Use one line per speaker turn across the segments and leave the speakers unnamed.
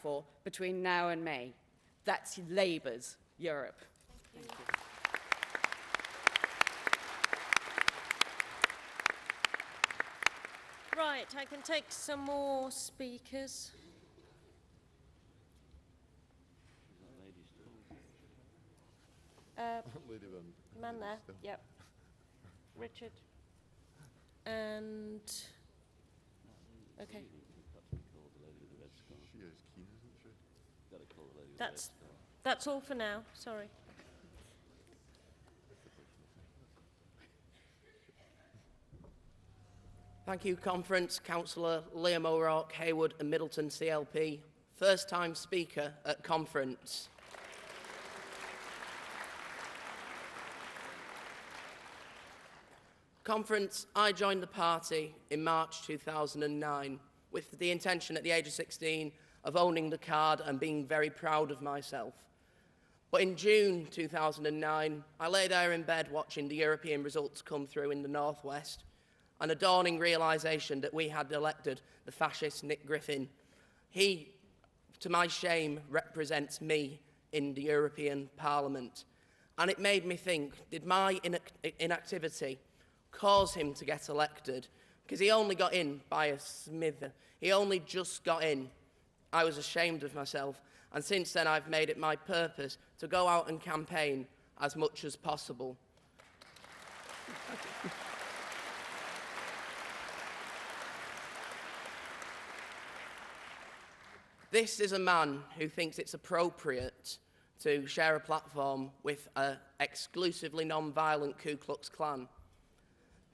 for between now and May. That's Labour's Europe. Thank you.
Right, I can take some more speakers. Man there, yep. Richard. And, okay. That's all for now, sorry.
Thank you, Conference. Councillor Liam O'Rourke, Haywood and Middleton CLP. First time speaker at Conference. Conference, I joined the party in March 2009 with the intention at the age of 16 of owning the card and being very proud of myself. But in June 2009, I lay there in bed watching the European results come through in the North West, and a dawning realisation that we had elected the fascist Nick Griffin. He, to my shame, represents me in the European Parliament. And it made me think, did my inactivity cause him to get elected? Because he only got in by a smither. He only just got in. I was ashamed of myself. And since then, I've made it my purpose to go out and campaign as much as possible. This is a man who thinks it's appropriate to share a platform with an exclusively non-violent Ku Klux Klan.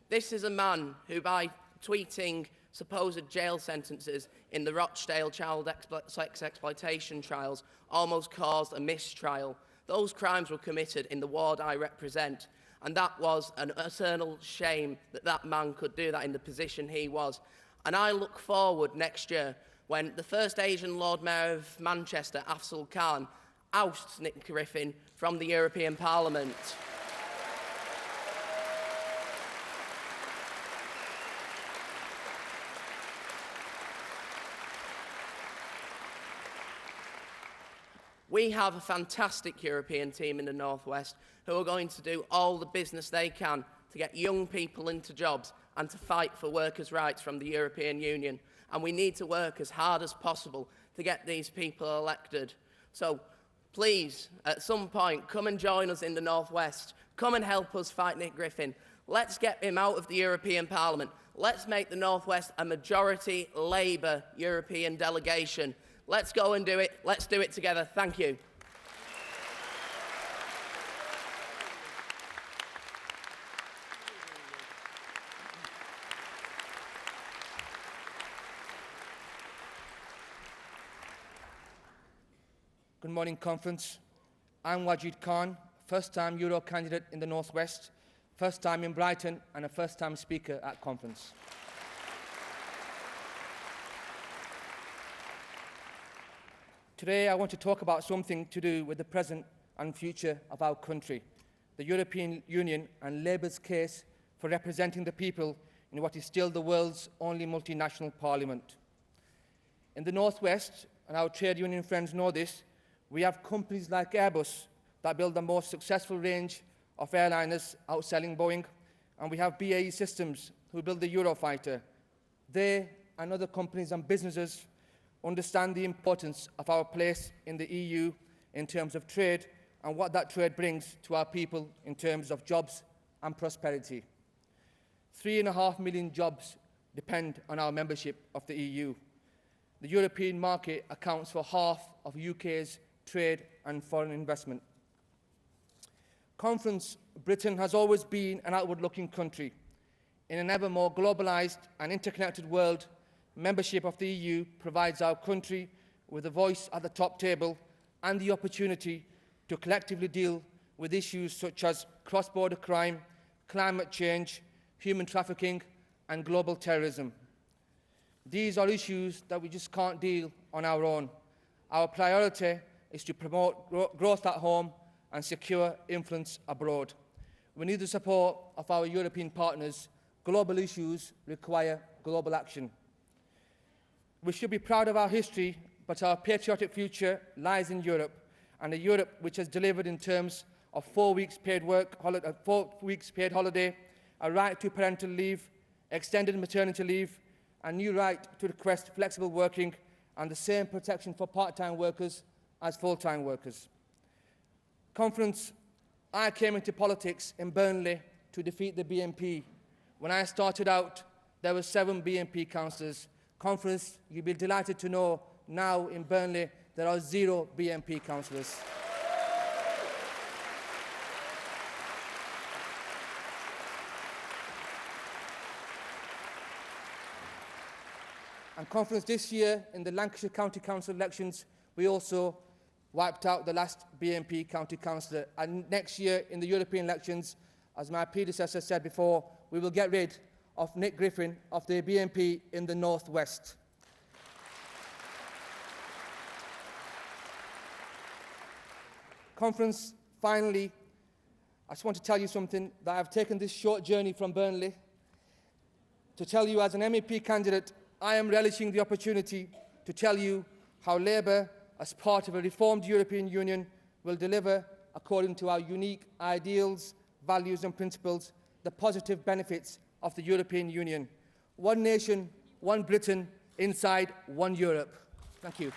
This is a man who, by tweeting supposed jail sentences in the Rochdale child sex exploitation trials, almost caused a mistrial. Those crimes were committed in the ward I represent, and that was an eternal shame that that man could do that in the position he was. And I look forward next year when the first Asian Lord Mayor of Manchester, Afzal Khan, ousts Nick Griffin from the European Parliament. We have a fantastic European team in the North West who are going to do all the business they can to get young people into jobs and to fight for workers' rights from the European Union. And we need to work as hard as possible to get these people elected. So please, at some point, come and join us in the North West. Come and help us fight Nick Griffin. Let's get him out of the European Parliament. Let's make the North West a majority Labour European delegation. Let's go and do it. Let's do it together. Thank you.
Good morning, Conference. I'm Wajid Khan, first-time Euro candidate in the North West, first time in Brighton, and a first-time speaker at Conference. Today, I want to talk about something to do with the present and future of our country, the European Union and Labour's case for representing the people in what is still the world's only multinational parliament. In the North West, and our trade union friends know this, we have companies like Airbus that build the most successful range of airliners outselling Boeing, and we have BAE Systems who build the Eurofighter. They and other companies and businesses understand the importance of our place in the EU in terms of trade and what that trade brings to our people in terms of jobs and prosperity. 3.5 million jobs depend on our membership of the EU. The European market accounts for half of UK's trade and foreign investment. Conference, Britain has always been an outward-looking country. In an ever more globalised and interconnected world, membership of the EU provides our country with a voice at the top table and the opportunity to collectively deal with issues such as cross-border crime, climate change, human trafficking and global terrorism. These are issues that we just can't deal on our own. Our priority is to promote growth at home and secure influence abroad. We need the support of our European partners. Global issues require global action. We should be proud of our history, but our patriotic future lies in Europe, and a Europe which has delivered in terms of 4 weeks paid holiday, a right to parental leave, extended maternity leave, a new right to request flexible working, and the same protection for part-time workers as full-time workers. Conference, I came into politics in Burnley to defeat the BNP. When I started out, there were 7 BNP councillors. Conference, you'll be delighted to know now in Burnley there are 0 BNP councillors. And Conference, this year in the Lancashire County Council elections, we also wiped out the last BNP county councillor. And next year in the European elections, as my predecessor said before, we will get rid of Nick Griffin of the BNP in the North West. Conference, finally, I just want to tell you something, that I've taken this short journey from Burnley to tell you as an MEP candidate, I am relishing the opportunity to tell you how Labour, as part of a reformed European Union, will deliver, according to our unique ideals, values and principles, the positive benefits of the European Union. One nation, one Britain, inside one Europe. Thank you.